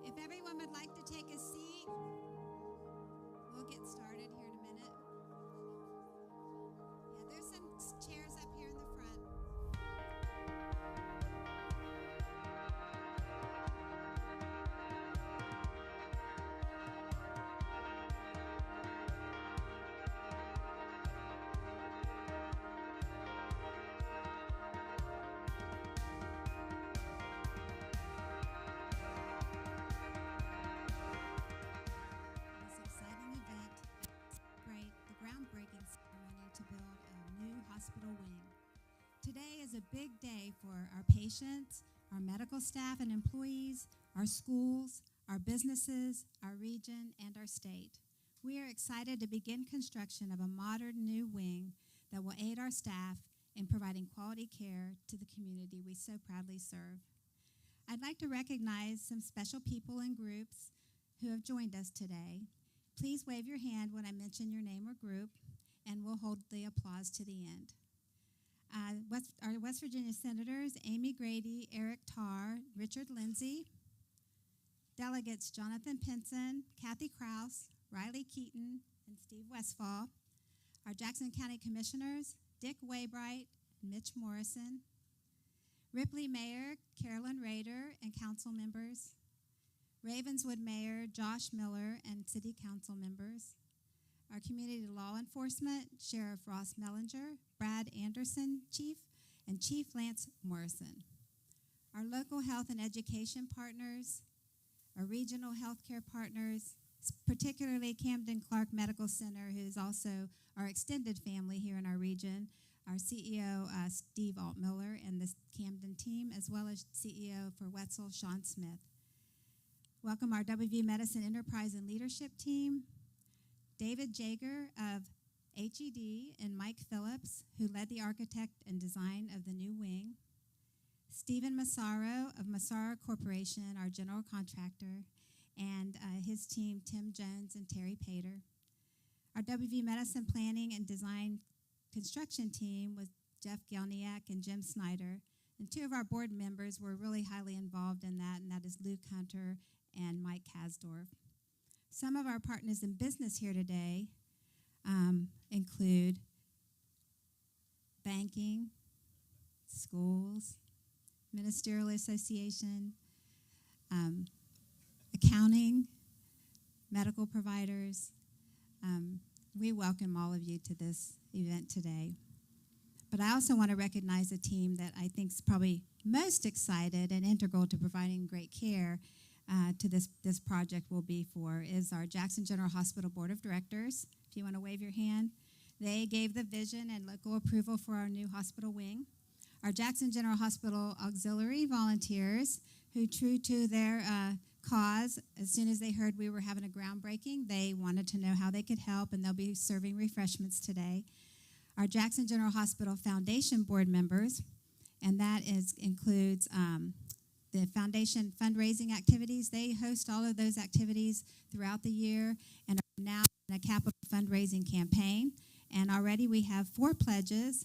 If everyone would like to take a seat, we'll get started here in a minute. Yeah, there's some chairs up here in the front. Groundbreaking ceremony to build a new hospital wing. Today is a big day for our patients, our medical staff and employees, our schools, our businesses, our region, and our state. We are excited to begin construction of a modern new wing that will aid our staff in providing quality care to the community we so proudly serve. I'd like to recognize some special people and groups who have joined us today. Please wave your hand when I mention your name or group, and we'll hold the applause to the end. Our West Virginia Senators, Amy Grady, Eric Tarr, Richard Lindsay. Delegates Jonathan Pinson, Kathy Krause, Riley Keaton, and Steve Westfall. Our Jackson County Commissioners, Dick Waybright and Mitch Morrison. Ripley Mayor, Carolyn Rader, and council members. Ravenswood Mayor Josh Miller and City Council members. Our community law enforcement, Sheriff Ross Mellinger, Brad Anderson, Chief, and Chief Lance Morrison. Our local health and education partners, our regional healthcare partners, particularly Camden Clark Medical Center, who is also our extended family here in our region, our CEO, Steve Altmiller, and the Camden team, as well as CEO for Wetzel, Sean Smith. Welcome our WVU Medicine Enterprise and Leadership Team, David Jager of HED and Mike Phillips, who led the architect and design of the new wing, Stephen Massaro of Massaro Corporation, our general contractor, and his team, Tim Jones and Terry Pater. Our WVU Medicine Planning and Design Construction team was Jeff Gelniak and Jim Snyder. And two of our board members were really highly involved in that, and that is Luke Hunter and Mike Kasdorf. Some of our partners in business here today include banking, schools, ministerial association, accounting, medical providers. We welcome all of you to this event today. But I also want to recognize a team that I think is probably most excited and integral to providing great care to this project will be for is our Jackson General Hospital Board of Directors. If you want to wave your hand. They gave the vision and local approval for our new hospital wing. Our Jackson General Hospital auxiliary volunteers, who true to their cause, as soon as they heard we were having a groundbreaking, they wanted to know how they could help, and they'll be serving refreshments today. Our Jackson General Hospital Foundation board members, and that includes the foundation fundraising activities. They host all of those activities throughout the year and are now in a capital fundraising campaign. And already we have 4 pledges.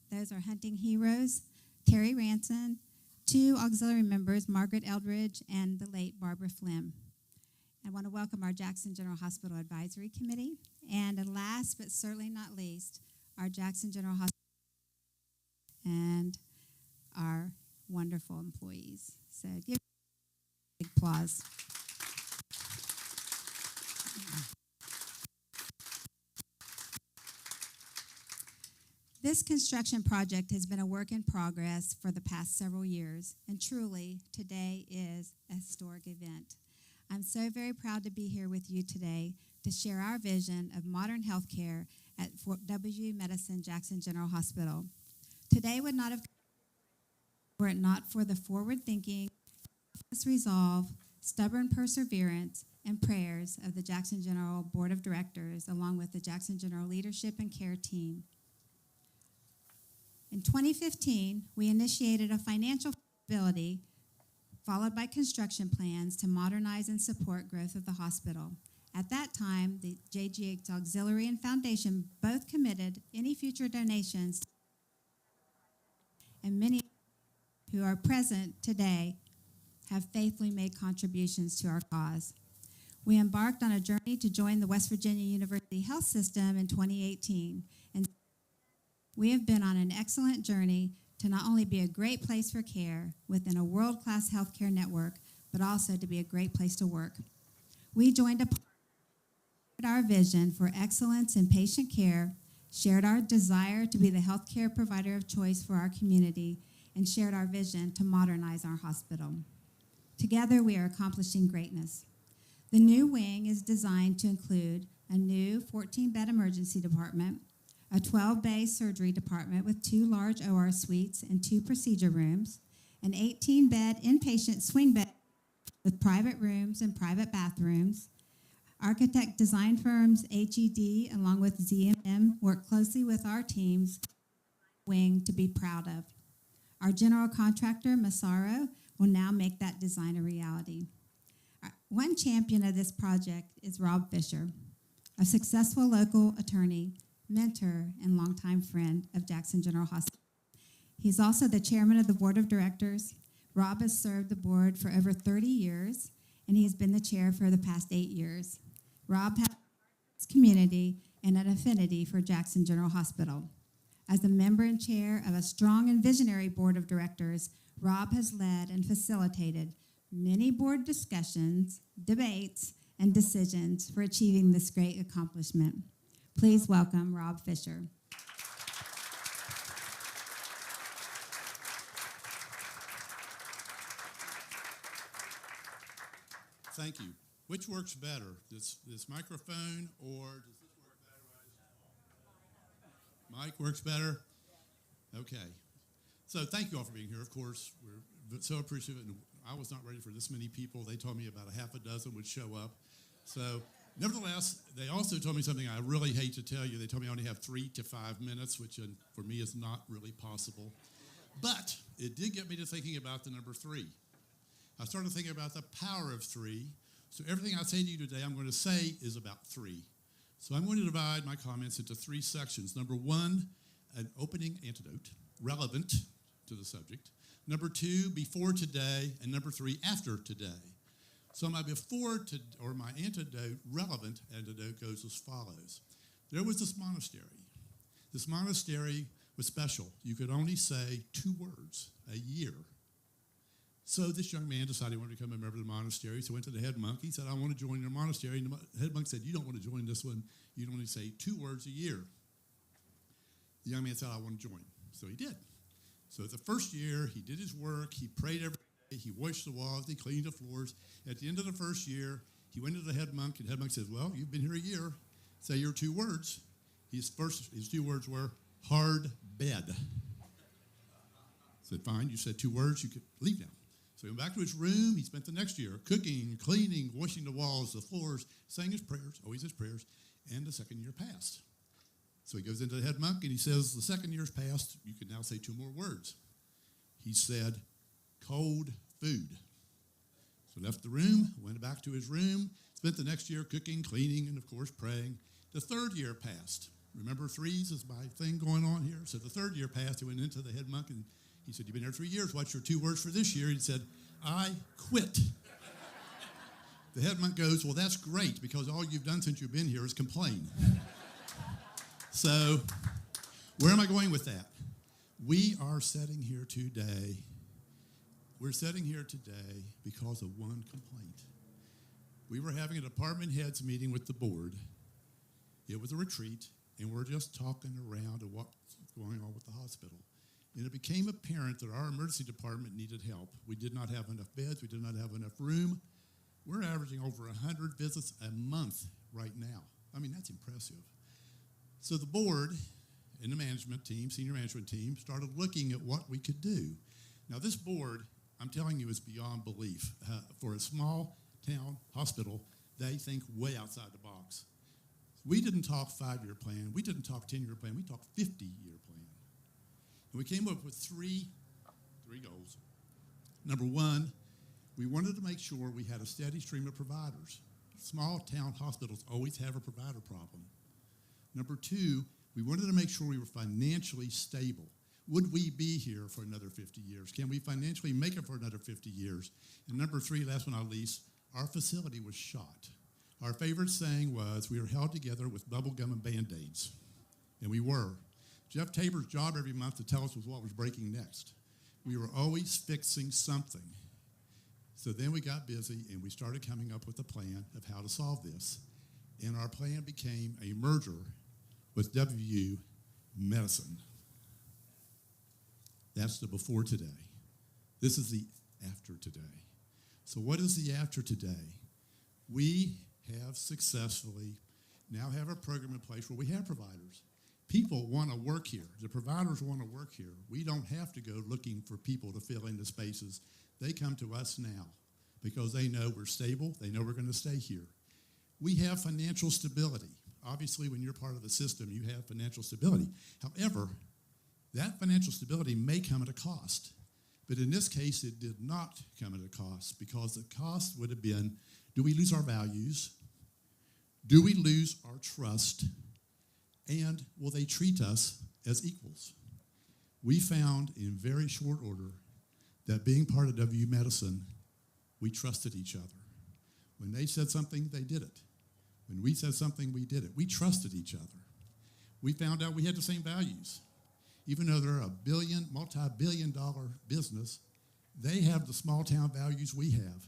Those are Hunting Heroes, Terry Ranson, 2 auxiliary members, Margaret Eldridge and the late Barbara Flynn. I want to welcome our Jackson General Hospital Advisory Committee. And last but certainly not least, our Jackson General Hospital and our wonderful employees. So give a big applause. This construction project has been a work in progress for the past several years, and truly, today is a historic event. I'm so very proud to be here with you today to share our vision of modern healthcare at WVU Medicine Jackson General Hospital. Today would not have come were it not for the forward-thinking, resolve, stubborn perseverance, and prayers of the Jackson General Board of Directors, along with the Jackson General Leadership and Care Team. In 2015, we initiated a financial feasibility followed by construction plans to modernize and support growth of the hospital. At that time, the JGH Auxiliary and Foundation both committed any future donations, and many who are present today have faithfully made contributions to our cause. We embarked on a journey to join the West Virginia University Health System in 2018, and we have been on an excellent journey to not only be a great place for care within a world-class healthcare network, but also to be a great place to work. We joined our vision for excellence in patient care, shared our desire to be the healthcare provider of choice for our community, and shared our vision to modernize our hospital. Together, we are accomplishing greatness. The new wing is designed to include a new 14-bed emergency department, a 12-bay surgery department with 2 large OR suites and 2 procedure rooms, an 18-bed inpatient swing bed with private rooms and private bathrooms. Architect design firms HED along with ZMM work closely with our teams wing to be proud of. Our general contractor, Massaro, will now make that design a reality. One champion of this project is Rob Fisher, a successful local attorney, mentor, and longtime friend of Jackson General Hospital. He's also the chairman of the board of directors. Rob has served the board for over 30 years, and he's been the chair for the past 8 years. Rob has a community and an affinity for Jackson General Hospital. As a member and chair of a strong and visionary board of directors, Rob has led and facilitated many board discussions, debates, and decisions for achieving this great accomplishment. Please welcome Rob Fisher. Thank you. Which works better, this microphone, or does this work better? Mic works better? Okay. So thank you all for being here. Of course, we're so appreciative. And I was not ready for this many people. They told me about a half a dozen would show up. So nevertheless, they also told me something I really hate to tell you. They told me I only have 3 to 5 minutes, which for me is not really possible. But it did get me to thinking about the number 3. I started thinking about the power of 3. So everything I say to you today, I'm going to say is about 3. So I'm going to divide my comments into 3 sections. Number 1, an opening antidote, relevant to the subject. Number 2, before today. And number 3, after today. So my my antidote, relevant antidote, goes as follows. There was this monastery. This monastery was special. You could only say 2 words a year. So this young man decided he wanted to become a member of the monastery. So he went to the head monk. He said, I want to join your monastery. And the head monk said, you don't want to join this one. You can only say 2 words a year. The young man said, I want to join. So he did. So the first year, he did his work. He prayed every day. He washed the walls. He cleaned the floors. At the end of the first year, he went to the head monk. And the head monk said, well, you've been here a year. Say your 2 words. His 2 words were hard bed. I said, fine, you said 2 words. You could leave now. So he went back to his room. He spent the next year cooking, cleaning, washing the walls, the floors, saying his prayers, always his prayers, and the second year passed. So he goes into the head monk and he says, the second year's passed. You can now say 2 more words. He said, cold food. So left the room, went back to his room, spent the next year cooking, cleaning, and of course praying. The third year passed. Remember 3s is my thing going on here? So the third year passed. He went into the head monk and he said, you've been here 3 years. What's your 2 words for this year? He said, I quit. The head monk goes, well, that's great because all you've done since you've been here is complain. So where am I going with that? We are sitting here today. We're sitting here today because of one complaint. We were having a department heads meeting with the board. It was a retreat, and we're just talking around of what's going on with the hospital. And it became apparent that our emergency department needed help. We did not have enough beds. We did not have enough room. We're averaging over 100 visits a month right now. I mean, that's impressive. So the board and the management team, senior management team, started looking at what we could do. Now, this board, I'm telling you, is beyond belief. For a small town hospital, they think way outside the box. We didn't talk 5-year plan. We didn't talk 10-year plan. We talked 50-year plan. And we came up with three goals. Number 1, we wanted to make sure we had a steady stream of providers. Small town hospitals always have a provider problem. Number 2, we wanted to make sure we were financially stable. Would we be here for another 50 years? Can we financially make it for another 50 years? And number 3, last but not least, our facility was shot. Our favorite saying was, we were held together with bubble gum and Band-Aids. And we were. Jeff Tabor's job every month to tell us was what was breaking next. We were always fixing something. So then we got busy and we started coming up with a plan of how to solve this. And our plan became a merger with WVU Medicine. That's the before today. This is the after today. So what is the after today? We have successfully now have a program in place where we have providers. People want to work here. The providers want to work here. We don't have to go looking for people to fill in the spaces. They come to us now because they know we're stable. They know we're going to stay here. We have financial stability. Obviously, when you're part of the system, you have financial stability. However, that financial stability may come at a cost. But in this case, it did not come at a cost because the cost would have been, do we lose our values? Do we lose our trust? And will they treat us as equals? We found in very short order that being part of WVU Medicine, we trusted each other. When they said something, they did it. When we said something, we did it. We trusted each other. We found out we had the same values. Even though they're a multi-billion-dollar business, they have the small-town values we have.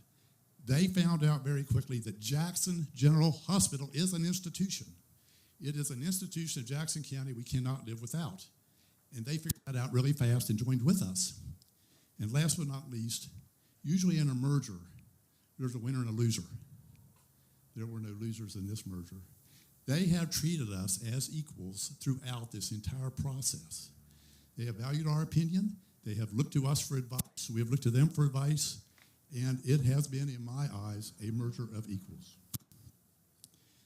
They found out very quickly that Jackson General Hospital is an institution. It is an institution of Jackson County we cannot live without. And they figured that out really fast and joined with us. And last but not least, usually in a merger, there's a winner and a loser. There were no losers in this merger. They have treated us as equals throughout this entire process. They have valued our opinion. They have looked to us for advice. We have looked to them for advice. And it has been, in my eyes, a merger of equals.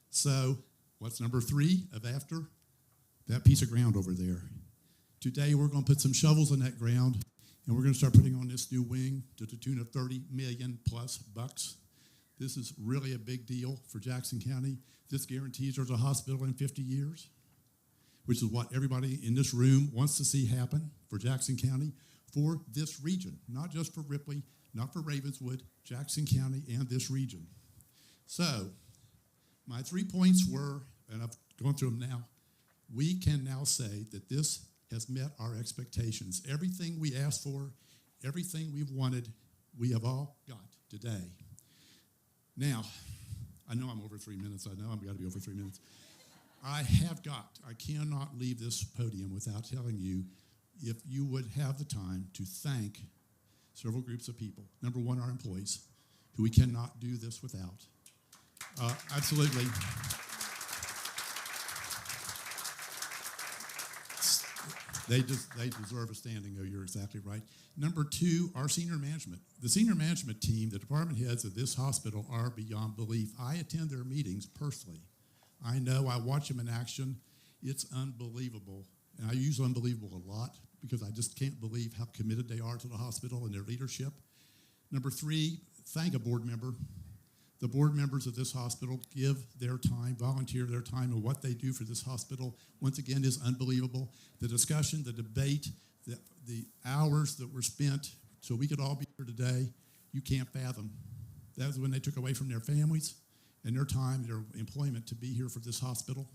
So, what's number 3 of after? That piece of ground over there. Today, we're going to put some shovels in that ground, And we're going to start putting on this new wing to the tune of $30 million plus bucks. This is really a big deal for Jackson County. This guarantees there's a hospital in 50 years, which is what everybody in this room wants to see happen for Jackson County, for this region, not just for Ripley, not for Ravenswood, Jackson County, and this region. So my 3 points were, and I've gone through them now, we can now say that this has met our expectations. Everything we asked for, everything we've wanted, we have all got today. Now, I know I'm over 3 minutes. I know I've got to be over 3 minutes. I cannot leave this podium without telling you, if you would have the time to thank several groups of people. Number one, our employees, who we cannot do this without. Absolutely. They deserve a standing, oh, you're exactly right. Number two, our senior management. The senior management team, the department heads of this hospital are beyond belief. I attend their meetings personally. I know, I watch them in action. It's unbelievable. And I use unbelievable a lot because I just can't believe how committed they are to the hospital and their leadership. Number three, thank a board member. The board members of this hospital give their time, volunteer their time, and what they do for this hospital, once again, is unbelievable. The discussion, the debate, the hours that were spent so we could all be here today, you can't fathom. That was when they took away from their families and their time, their employment to be here for this hospital.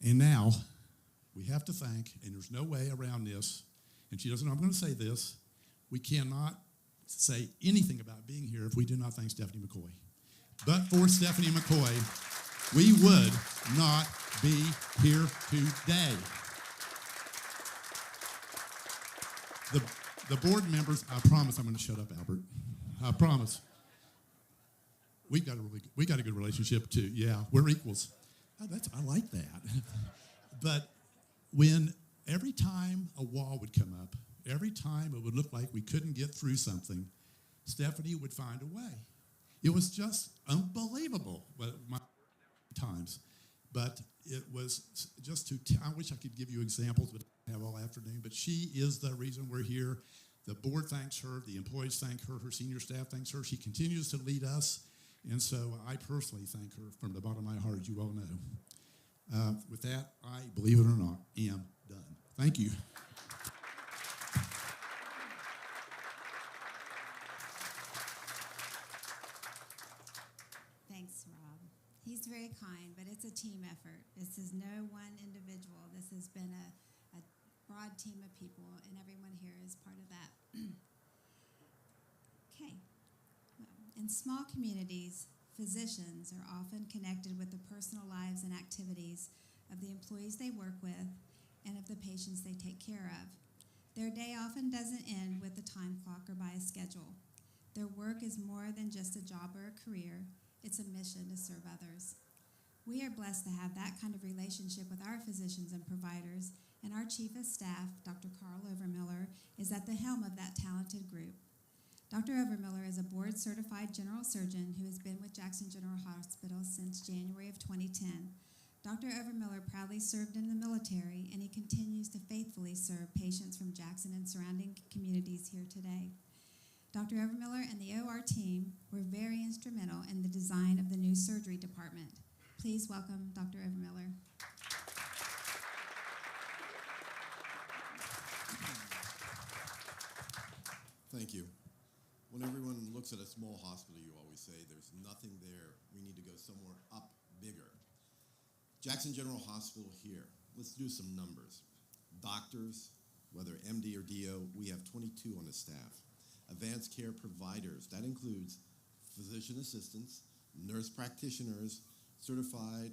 And now, we have to thank, and there's no way around this, and she doesn't know I'm going to say this, we cannot say anything about being here if we do not thank Stephanie McCoy. But for Stephanie McCoy, we would not be here today. The board members, I promise I'm going to shut up, Albert. I promise. We got a good relationship too. Yeah, we're equals. I like that. But when every time a wall would come up, every time it would look like we couldn't get through something, Stephanie would find a way. It was just unbelievable times. But it was just I wish I could give you examples, but I have all afternoon. But she is the reason we're here. The board thanks her. The employees thank her. Her senior staff thanks her. She continues to lead us. And so I personally thank her from the bottom of my heart, as you all know. With that, I, believe it or not, am done. Thank you. Thanks, Rob. He's very kind, but it's a team effort. This is no one individual. This has been a broad team of people, and everyone here is part of that. Okay. Well, in small communities, physicians are often connected with the personal lives and activities of the employees they work with and of the patients they take care of. Their day often doesn't end with a time clock or by a schedule. Their work is more than just a job or a career. It's a mission to serve others. We are blessed to have that kind of relationship with our physicians and providers, and our Chief of Staff, Dr. Carl Overmiller, is at the helm of that talented group. Dr. Overmiller is a board-certified general surgeon who has been with Jackson General Hospital since January of 2010. Dr. Overmiller proudly served in the military, and he continues to faithfully serve patients from Jackson and surrounding communities here today. Dr. Overmiller and the OR team were very instrumental in the design of the new surgery department. Please welcome Dr. Overmiller. Thank you. When everyone looks at a small hospital, you always say there's nothing there. We need to go somewhere up bigger. Jackson General Hospital here. Let's do some numbers. Doctors, whether MD or DO, we have 22 on the staff. Advanced care providers, that includes physician assistants, nurse practitioners, certified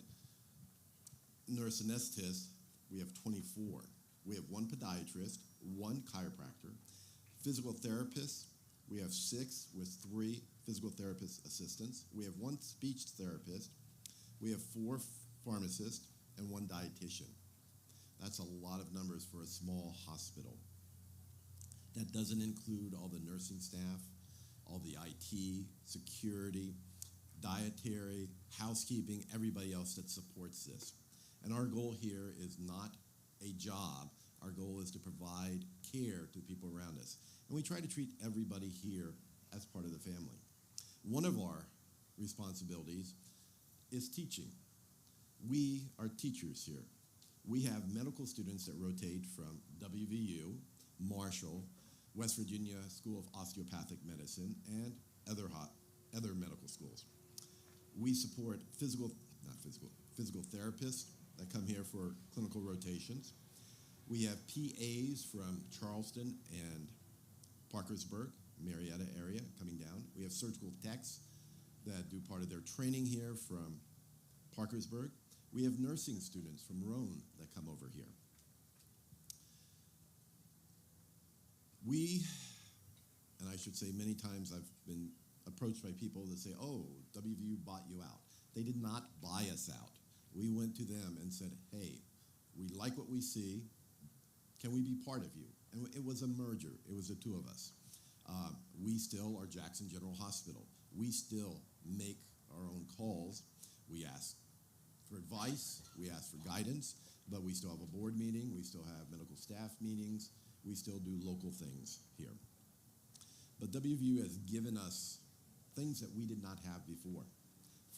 nurse anesthetists, we have 24. We have one podiatrist, one chiropractor, physical therapists, we have 6 with 3 physical therapist assistants. We have 1 speech therapist. We have 4 pharmacists and 1 dietitian. That's a lot of numbers for a small hospital. That doesn't include all the nursing staff, all the IT, security, dietary, housekeeping, everybody else that supports this. And our goal here is not a job. Our goal is to provide care to the people around us. And we try to treat everybody here as part of the family. One of our responsibilities is teaching. We are teachers here. We have medical students that rotate from WVU, Marshall, West Virginia School of Osteopathic Medicine, and other medical schools. We support physical therapists that come here for clinical rotations. We have PAs from Charleston and Parkersburg, Marietta area coming down. We have surgical techs that do part of their training here from Parkersburg. We have nursing students from Rhone that come over here. And I should say many times I've been approached by people that say, oh, WVU bought you out. They did not buy us out. We went to them and said, hey, we like what we see. Can we be part of you? And it was a merger. It was the two of us. We still are Jackson General Hospital. We still make our own calls. We ask for advice. We ask for guidance. But we still have a board meeting. We still have medical staff meetings. We still do local things here. But WVU has given us things that we did not have before.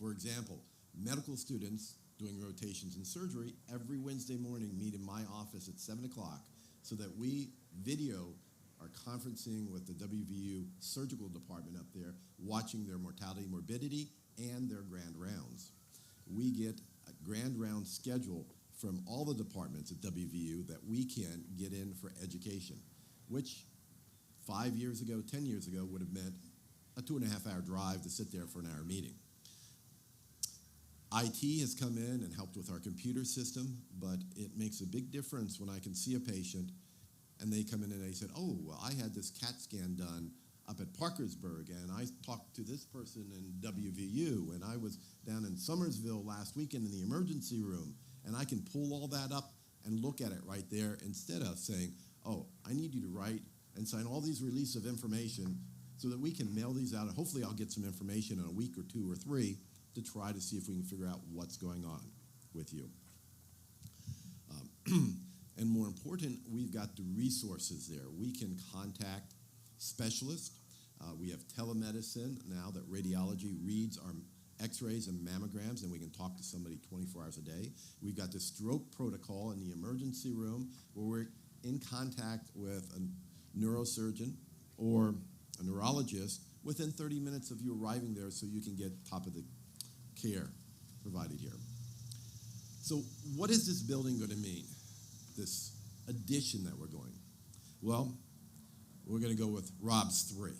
For example, medical students doing rotations in surgery every Wednesday morning meet in my office at 7 o'clock so that we video our conferencing with the WVU surgical department up there, watching their mortality, morbidity, and their grand rounds. We get a grand round schedule from all the departments at WVU that we can get in for education, which 5 years ago, 10 years ago would have meant a 2.5-hour drive to sit there for an hour meeting. IT has come in and helped with our computer system, but it makes a big difference when I can see a patient and they come in and they said, oh, well, I had this CAT scan done up at Parkersburg, and I talked to this person in WVU, and I was down in Summersville last weekend in the emergency room, and I can pull all that up and look at it right there instead of saying, oh, I need you to write and sign all these release of information so that we can mail these out, and hopefully I'll get some information in a week or 2 or 3 to try to see if we can figure out what's going on with you. And more important, we've got the resources there. We can contact specialists. We have telemedicine now that radiology reads our x-rays and mammograms, and we can talk to somebody 24 hours a day. We've got the stroke protocol in the emergency room where we're in contact with a neurosurgeon or a neurologist within 30 minutes of you arriving there so you can get top of the care provided here. So what is this building going to mean, this addition that we're going? Well, we're going to go with Rob's 3.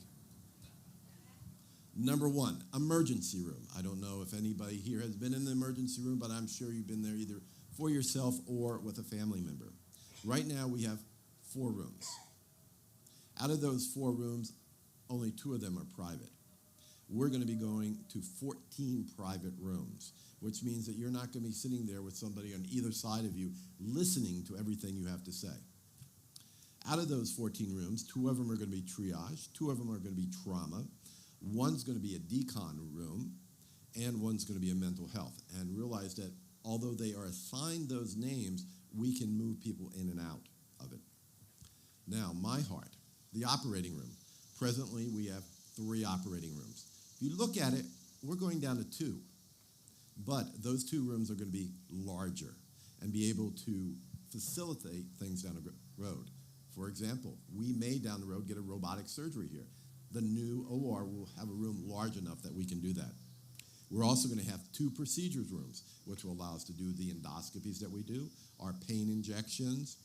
Number 1, emergency room. I don't know if anybody here has been in the emergency room, but I'm sure you've been there either for yourself or with a family member. Right now we have 4 rooms. Out of those 4 rooms, only 2 of them are private. We're going to be going to 14 private rooms, which means that you're not going to be sitting there with somebody on either side of you listening to everything you have to say. Out of those 14 rooms, 2 of them are going to be triage, 2 of them are going to be trauma, 1's going to be a decon room, and 1's going to be a mental health. And realize that although they are assigned those names, we can move people in and out of it. Now, my heart, the operating room. Presently, we have 3 operating rooms. If you look at it, we're going down to 2. But those 2 rooms are going to be larger and be able to facilitate things down the road. For example, we may down the road get a robotic surgery here. The new OR will have a room large enough that we can do that. We're also going to have 2 procedures rooms, which will allow us to do the endoscopies that we do, our pain injections,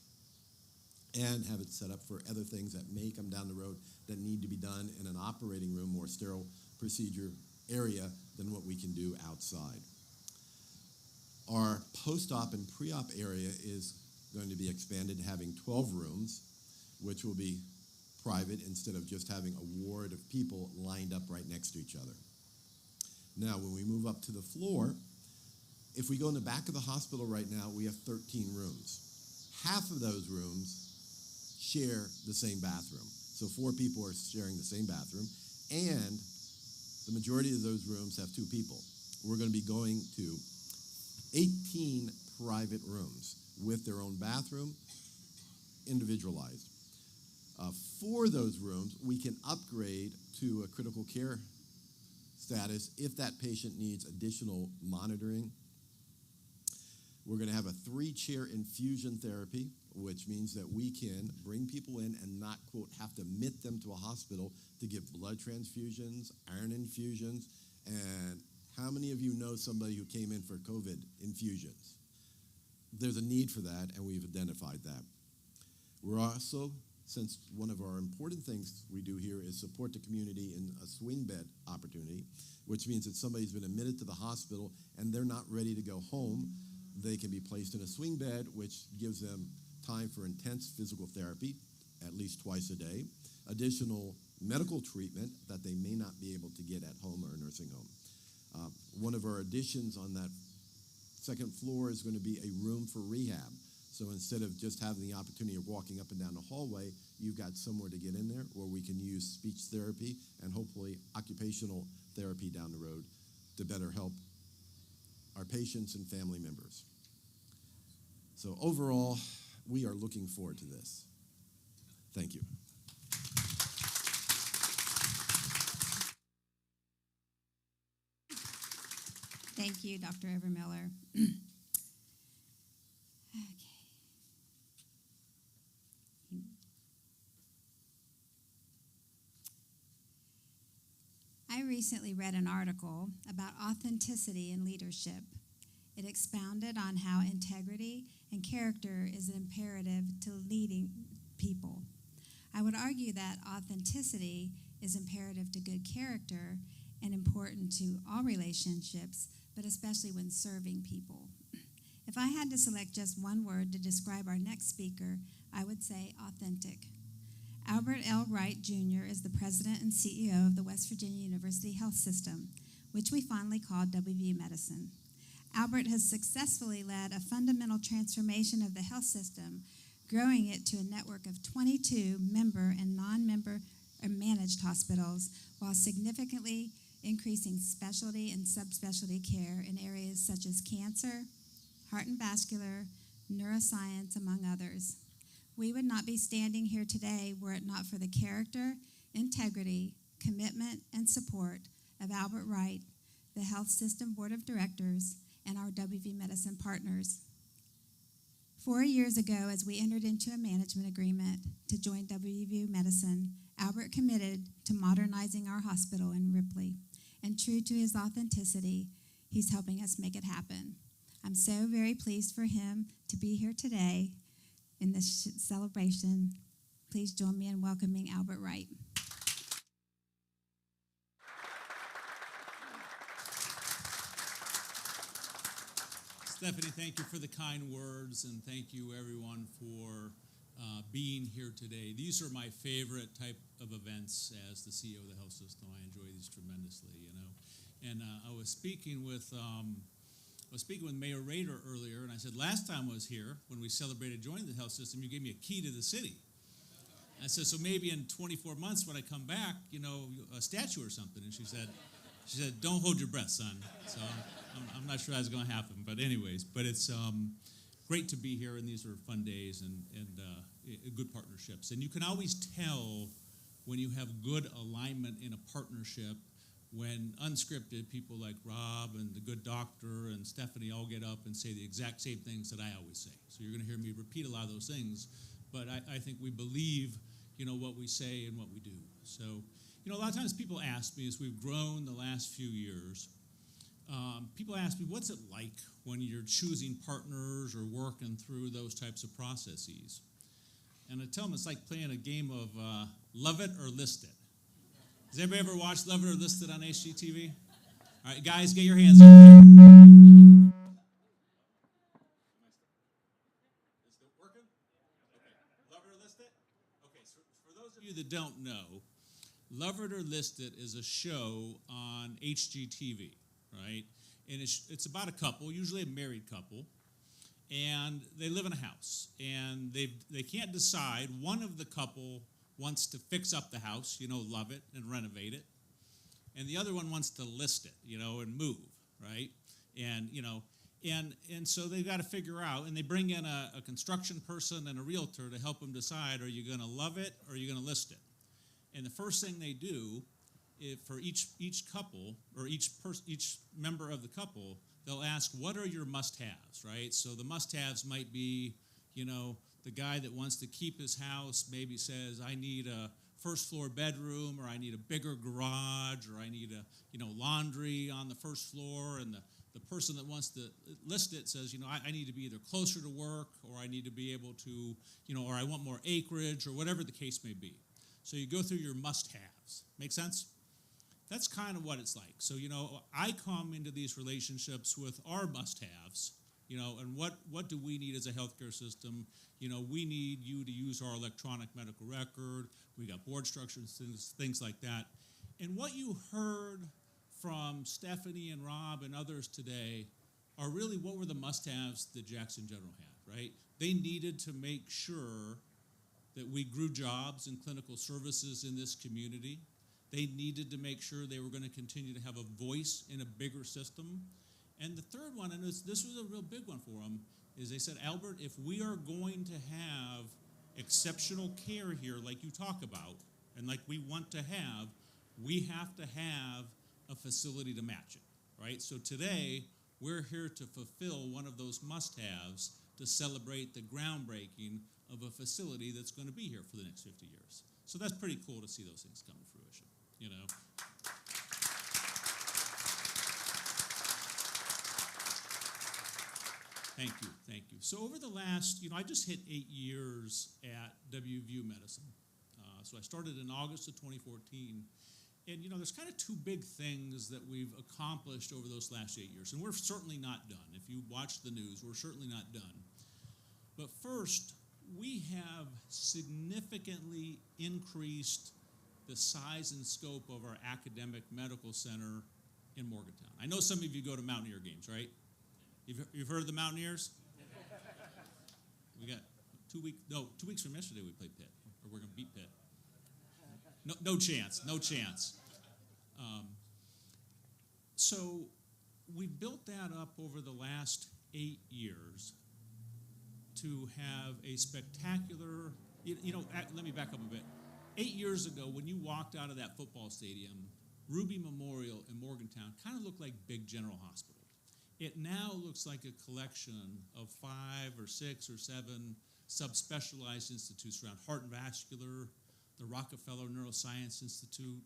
and have it set up for other things that may come down the road that need to be done in an operating room or sterile procedure area than what we can do outside. Our post-op and pre-op area is going to be expanded, having 12 rooms, which will be private instead of just having a ward of people lined up right next to each other. Now, when we move up to the floor, if we go in the back of the hospital right now, we have 13 rooms. Half of those rooms share the same bathroom. So 4 people are sharing the same bathroom, and the majority of those rooms have 2 people. We're going to be going to 18 private rooms with their own bathroom individualized. For those rooms, we can upgrade to a critical care status if that patient needs additional monitoring. We're going to have a 3-chair infusion therapy, which means that we can bring people in and not, quote, have to admit them to a hospital to give blood transfusions, iron infusions, and how many of you know somebody who came in for COVID infusions? There's a need for that, and we've identified that. We're also, since one of our important things we do here is support the community in a swing bed opportunity, which means that somebody's been admitted to the hospital and they're not ready to go home, they can be placed in a swing bed, which gives them time for intense physical therapy, at least twice a day, additional medical treatment that they may not be able to get at home or a nursing home. One of our additions on that second floor is going to be a room for rehab. So instead of just having the opportunity of walking up and down the hallway, you've got somewhere to get in there where we can use speech therapy and hopefully occupational therapy down the road to better help our patients and family members. So overall, we are looking forward to this. Thank you. Thank you, Dr. Overmiller. Okay. I recently read an article about authenticity in leadership. It expounded on how integrity and character is an imperative to leading people. I would argue that authenticity is imperative to good character and important to all relationships, but especially when serving people. If I had to select just one word to describe our next speaker, I would say authentic. Albert L. Wright, Jr. is the president and CEO of the West Virginia University Health System, which we fondly call WVU Medicine. Albert has successfully led a fundamental transformation of the health system, growing it to a network of 22 member and non-member managed hospitals, while significantly increasing specialty and subspecialty care in areas such as cancer, heart and vascular, neuroscience, among others. We would not be standing here today were it not for the character, integrity, commitment, and support of Albert Wright, the Health System Board of Directors, and our WVU Medicine partners. 4 years ago, as we entered into a management agreement to join WVU Medicine, Albert committed to modernizing our hospital in Ripley, and true to his authenticity, he's helping us make it happen. I'm so very pleased for him to be here today in this celebration. Please join me in welcoming Albert Wright. Stephanie, thank you for the kind words, and thank you everyone for being here today. These are my favorite type of events as the CEO of the health system. I enjoy these tremendously, And I was speaking with Mayor Rader earlier, and I said, last time I was here, when we celebrated joining the health system, you gave me a key to the city. I said, so maybe in 24 months when I come back, a statue or something. And she said, don't hold your breath, son. So I'm not sure that's going to happen. But anyways, it's great to be here, and these are fun days and good partnerships. And you can always tell when you have good alignment in a partnership when unscripted, people like Rob and the good doctor and Stephanie all get up and say the exact same things that I always say. So you're going to hear me repeat a lot of those things, but I think we believe, what we say and what we do. So, a lot of times people ask me, as we've grown the last few years, people ask me, what's it like when you're choosing partners or working through those types of processes? And I tell them it's like playing a game of Love It or List It. Has anybody ever watched Love It or List It on HGTV? All right, guys, get your hands up. Is it working? Okay. Love It or List It? Okay, so for those of you that don't know, Love It or List It is a show on HGTV, right? And it's about a couple, usually a married couple, and they live in a house, and they can't decide. One of the couple wants to fix up the house, love it and renovate it. And the other one wants to list it, and move, right? And, And so they've got to figure out, and they bring in a construction person and a realtor to help them decide, are you going to love it or are you going to list it? And the first thing they do, for each couple or each member of the couple, they'll ask, what are your must-haves, right? So the must-haves might be, the guy that wants to keep his house maybe says, I need a first-floor bedroom, or I need a bigger garage, or I need laundry on the first floor, and the person that wants to list it says, I need to be either closer to work, or I need to be able to, or I want more acreage, or whatever the case may be. So you go through your must-haves. Make sense? That's kind of what it's like. So, I come into these relationships with our must-haves, and what do we need as a healthcare system? We need you to use our electronic medical record. We got board structures, things like that. And what you heard from Stephanie and Rob and others today are really what were the must-haves that Jackson General had, right? They needed to make sure that we grew jobs and clinical services in this community. They needed to make sure they were going to continue to have a voice in a bigger system. And the third one, and this was a real big one for them, is they said, Albert, if we are going to have exceptional care here like you talk about, and like we want to have, we have to have a facility to match it, right? So today, we're here to fulfill one of those must-haves to celebrate the groundbreaking of a facility that's going to be here for the next 50 years. So that's pretty cool to see those things come to fruition, Thank you. So over the last, I just hit 8 years at WVU Medicine. So I started in August of 2014. And, there's kind of two big things that we've accomplished over those last 8 years. And we're certainly not done. If you watch the news, we're certainly not done. But first, we have significantly increased the size and scope of our academic medical center in Morgantown. I know some of you go to Mountaineer games, right? You've heard of the Mountaineers? We got 2 weeks from yesterday we played Pitt, or we're going to beat Pitt. No chance. So we built that up over the last 8 years to have a spectacular, let me back up a bit. 8 years ago, when you walked out of that football stadium, Ruby Memorial in Morgantown kind of looked like Big General Hospital. It now looks like a collection of 5 or 6 or 7 subspecialized institutes around heart and vascular, the Rockefeller Neuroscience Institute.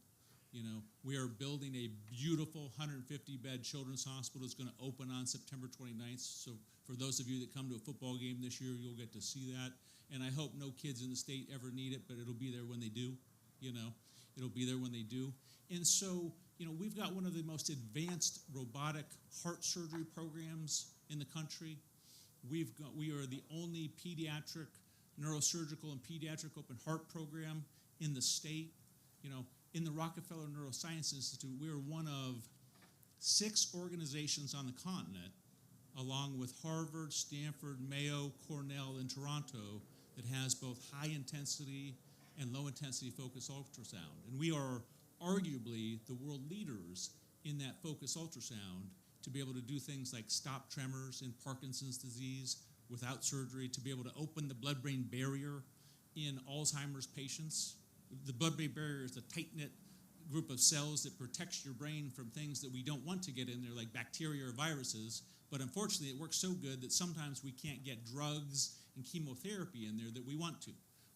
We are building a beautiful 150-bed children's hospital. It's going to open on September 29th. So for those of you that come to a football game this year, you'll get to see that. And I hope no kids in the state ever need it, but it'll be there when they do. It'll be there when they do. And so, we've got one of the most advanced robotic heart surgery programs in the country. We are the only pediatric neurosurgical and pediatric open heart program in the state. In the Rockefeller Neuroscience Institute, we are one of 6 organizations on the continent, along with Harvard, Stanford, Mayo, Cornell, and Toronto, that has both high-intensity and low-intensity focused ultrasound. And we are arguably the world leaders in that focused ultrasound to be able to do things like stop tremors in Parkinson's disease without surgery, to be able to open the blood-brain barrier in Alzheimer's patients. The blood-brain barrier is a tight-knit group of cells that protects your brain from things that we don't want to get in there, like bacteria or viruses. But unfortunately, it works so good that sometimes we can't get drugs and chemotherapy in there that we want to.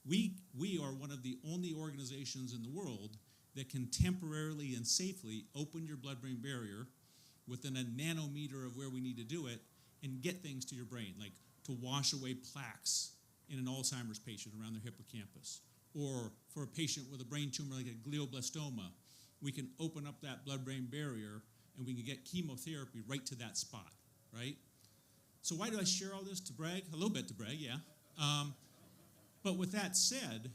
We are one of the only organizations in the world that can temporarily and safely open your blood-brain barrier within a nanometer of where we need to do it and get things to your brain, like to wash away plaques in an Alzheimer's patient around their hippocampus. Or for a patient with a brain tumor like a glioblastoma, we can open up that blood-brain barrier and we can get chemotherapy right to that spot, right? So why do I share all this? To brag? A little bit to brag, yeah. But with that said,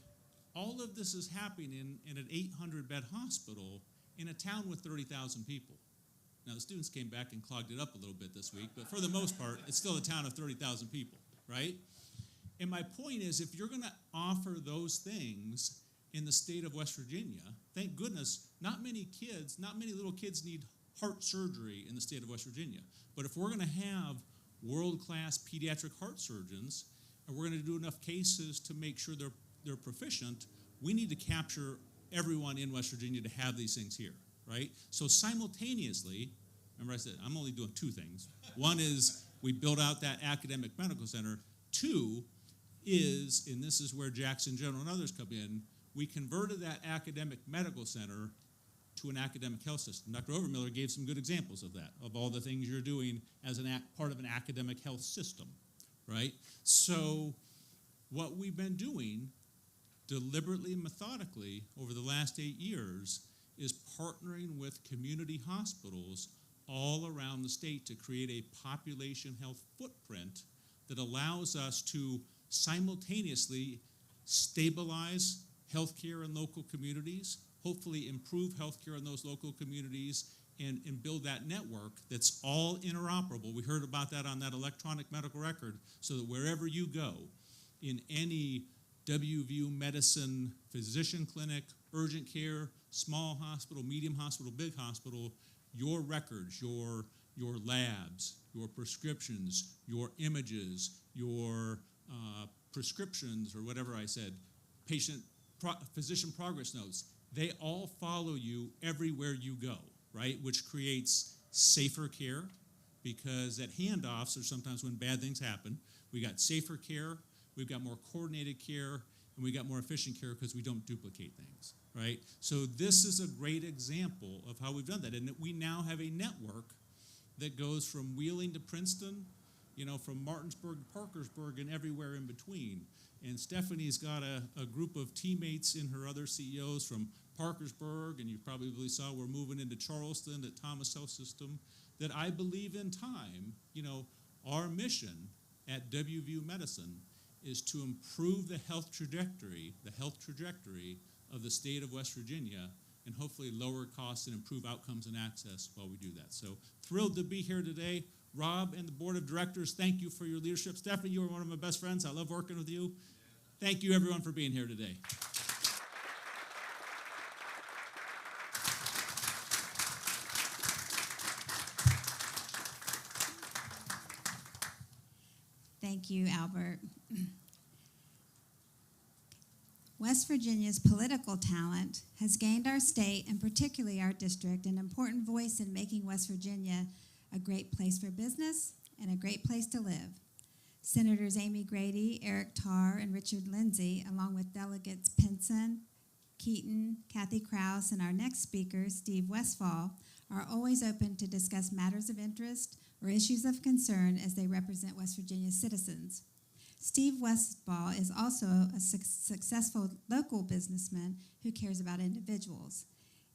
all of this is happening in an 800-bed hospital in a town with 30,000 people. Now, the students came back and clogged it up a little bit this week, but for the most part, it's still a town of 30,000 people, right? And my point is, if you're going to offer those things in the state of West Virginia, thank goodness, not many little kids need heart surgery in the state of West Virginia. But if we're going to have world-class pediatric heart surgeons, and we're going to do enough cases to make sure they're proficient. We need to capture everyone in West Virginia to have these things here, right? So simultaneously, remember I said I'm only doing two things. One is we build out that academic medical center. Two is, and this is where Jackson General and others come in, we converted that academic medical center to an academic health system. Dr. Overmiller gave some good examples of that, of all the things you're doing as part of an academic health system, right? So what we've been doing deliberately and methodically over the last 8 years is partnering with community hospitals all around the state to create a population health footprint that allows us to simultaneously stabilize healthcare in local communities, hopefully improve healthcare in those local communities, and build that network that's all interoperable. We heard about that on that electronic medical record, so that wherever you go, in any WVU medicine physician clinic, urgent care, small hospital, medium hospital, big hospital, your records, your labs, your prescriptions, your images, your prescriptions, or whatever I said, physician progress notes, they all follow you everywhere you go, right? Which creates safer care, because at handoffs, or sometimes when bad things happen, we got safer care, we've got more coordinated care, and we got more efficient care because we don't duplicate things, right? So this is a great example of how we've done that. And we now have a network that goes from Wheeling to Princeton, from Martinsburg to Parkersburg and everywhere in between. And Stephanie's got a group of teammates in her other CEOs from Parkersburg, and you probably saw we're moving into Charleston at Thomas Health System, that I believe in time, our mission at WVU Medicine is to improve the health trajectory of the state of West Virginia, and hopefully lower costs and improve outcomes and access while we do that. So thrilled to be here today. Rob and the board of directors, thank you for your leadership. Stephanie, you are one of my best friends. I love working with you. Thank you, everyone, for being here today. Thank you, Albert. West Virginia's political talent has gained our state, and particularly our district, an important voice in making West Virginia a great place for business and a great place to live. Senators Amy Grady, Eric Tarr, and Richard Lindsay, along with delegates Pinson, Keaton, Kathy Krause, and our next speaker, Steve Westfall, are always open to discuss matters of interest or issues of concern as they represent West Virginia citizens. Steve Westfall is also a successful local businessman who cares about individuals,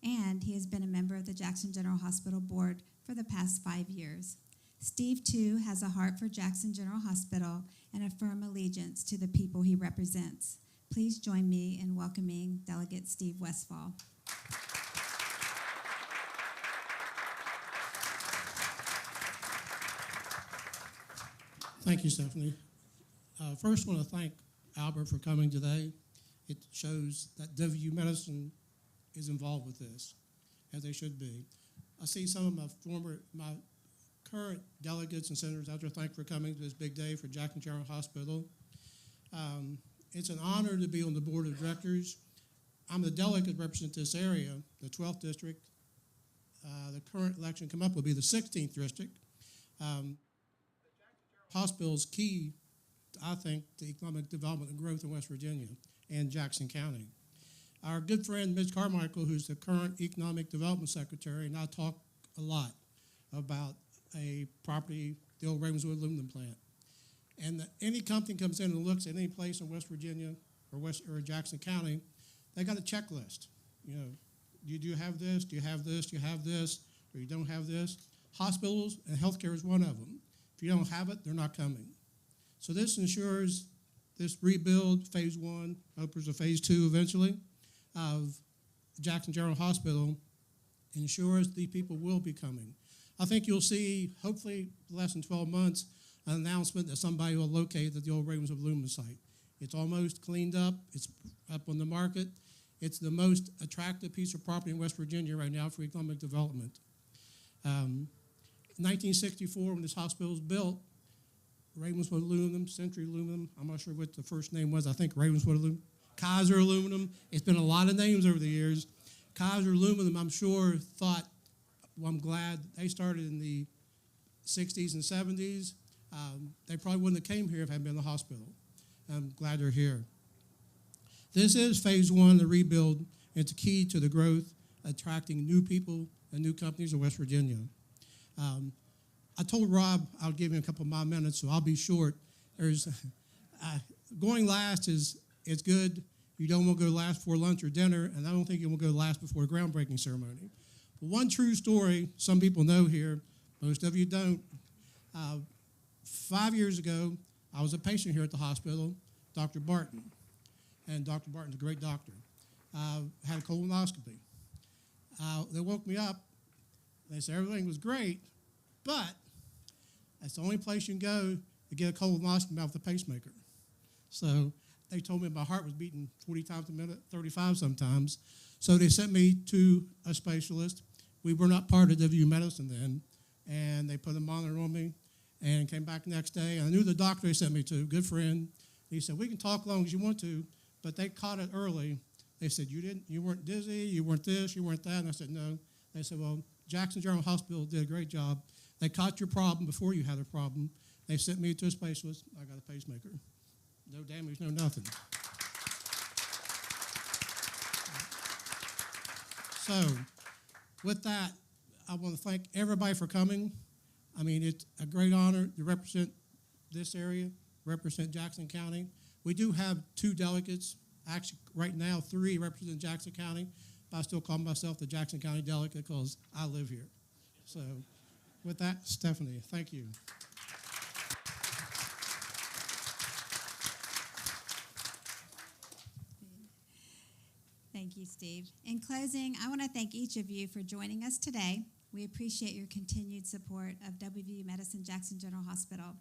and he has been a member of the Jackson General Hospital Board for the past 5 years. Steve, too, has a heart for Jackson General Hospital and a firm allegiance to the people he represents. Please join me in welcoming Delegate Steve Westfall. Thank you, Stephanie. First, I want to thank Albert for coming today. It shows that WVU Medicine is involved with this, as they should be. I see some of my current delegates and senators out there. Thank you for coming to this big day for Jackson General Hospital. It's an honor to be on the board of directors. I'm the delegate representing this area, the 12th district. The current election come up will be the 16th district. Hospital is key, I think, to economic development and growth in West Virginia and Jackson County. Our good friend, Ms. Carmichael, who's the current Economic Development Secretary, and I talk a lot about a property, the old Ravenswood aluminum plant. And any company comes in and looks at any place in West Virginia or Jackson County, they got a checklist. Do you have this? Do you have this? Do you have this? Or you don't have this? Hospitals and healthcare is one of them. If you don't have it, they're not coming. So this ensures this rebuild, phase one, hope there's a phase two eventually, of Jackson General Hospital, ensures these people will be coming. I think you'll see, hopefully less than 12 months, an announcement that somebody will locate at the old Ravenswood aluminum site. It's almost cleaned up. It's up on the market. It's the most attractive piece of property in West Virginia right now for economic development. In 1964, when this hospital was built, Ravenswood Aluminum, Century Aluminum. I'm not sure what the first name was. I think Ravenswood Aluminum. Kaiser Aluminum. It's been a lot of names over the years. Kaiser Aluminum, I'm sure, thought, well, I'm glad they started in the 60s and 70s. They probably wouldn't have came here if it hadn't been in the hospital. I'm glad they're here. This is phase one, the rebuild. It's key to the growth, attracting new people and new companies in West Virginia. I told Rob I'll give him a couple of my minutes, so I'll be short. There's going last is good. You don't want to go last before lunch or dinner, and I don't think you want to go last before a groundbreaking ceremony. But one true story, some people know here, most of you don't. 5 years ago, I was a patient here at the hospital, Dr. Barton, and Dr. Barton's a great doctor. Had a colonoscopy. They woke me up. They said everything was great, but that's the only place you can go to get a colonoscopy with a pacemaker. So they told me my heart was beating 40 times a minute, 35 sometimes. So they sent me to a specialist. We were not part of WVU medicine then, and they put a monitor on me and came back the next day. And I knew the doctor they sent me to, good friend. He said, we can talk as long as you want to, but they caught it early. They said, you weren't dizzy, you weren't this, you weren't that. And I said, no. They said, well, Jackson General Hospital did a great job. They caught your problem before you had a problem. They sent me to a specialist. I got a pacemaker. No damage, no nothing. So with that, I want to thank everybody for coming. I mean, it's a great honor to represent this area, represent Jackson County. We do have 2 delegates. Actually, right now, 3 represent Jackson County, but I still call myself the Jackson County delegate because I live here. So with that, Stephanie, thank you. Thank you, Steve. In closing, I want to thank each of you for joining us today. We appreciate your continued support of WVU Medicine Jackson General Hospital.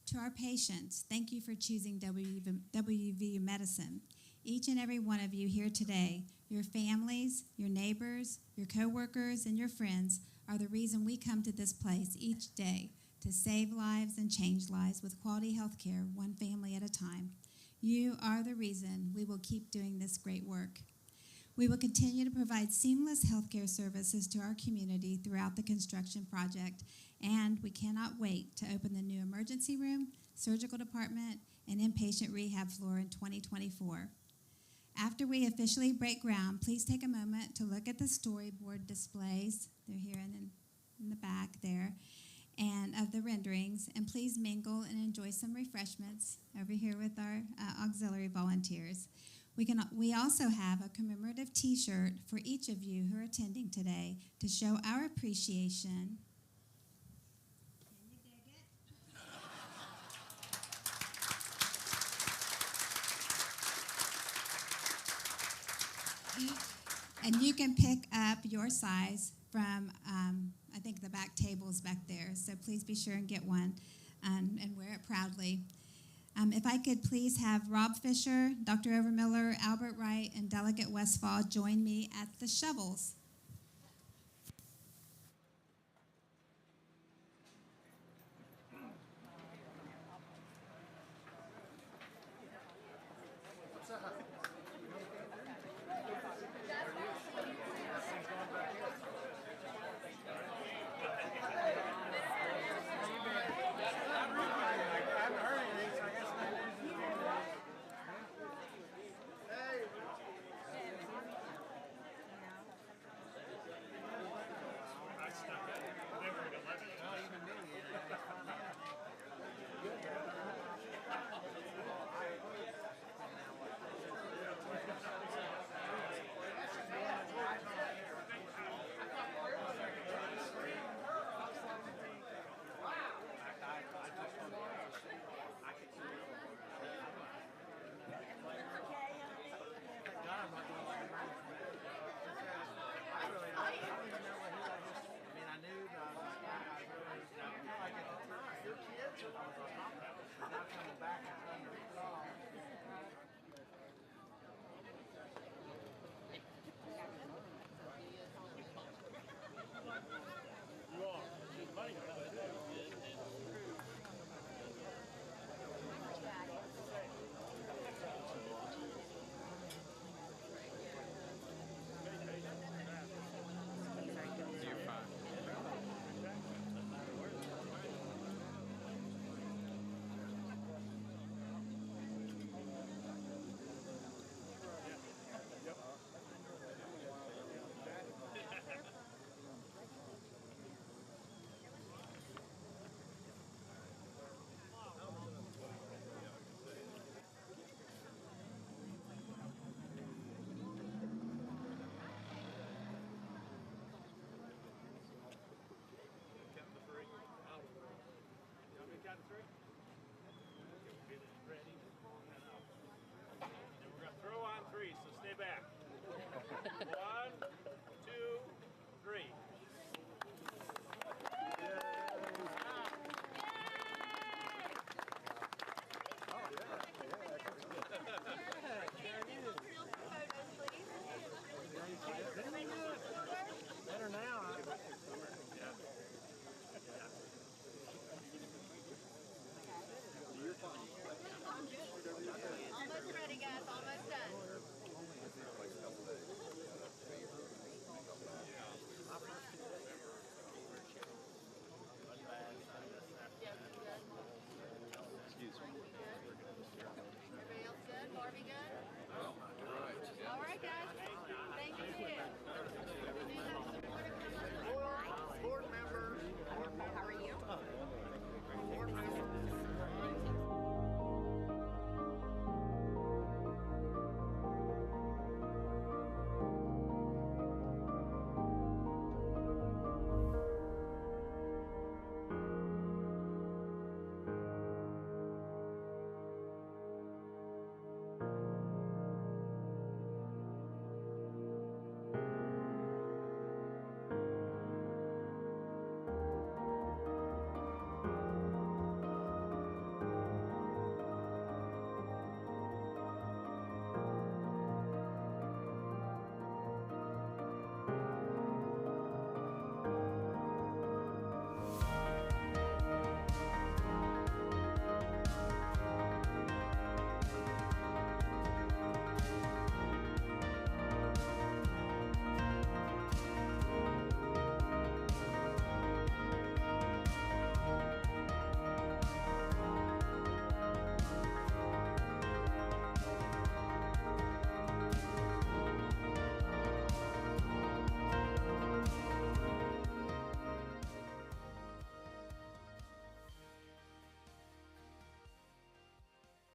To our patients, thank you for choosing WVU Medicine. Each and every one of you here today, your families, your neighbors, your coworkers, and your friends are the reason we come to this place each day to save lives and change lives with quality health care, one family at a time. You are the reason we will keep doing this great work. We will continue to provide seamless healthcare services to our community throughout the construction project, and we cannot wait to open the new emergency room, surgical department, and inpatient rehab floor in 2024. After we officially break ground, please take a moment to look at the storyboard displays. They're here in the back there, and of the renderings, and please mingle and enjoy some refreshments over here with our auxiliary volunteers. We also have a commemorative T-shirt for each of you who are attending today to show our appreciation. Can you dig it? And you can pick up your size from, I think the back table is back there, so please be sure and get one and wear it proudly. If I could please have Rob Fisher, Dr. Overmiller, Albert Wright, and Delegate Westfall join me at the shovels.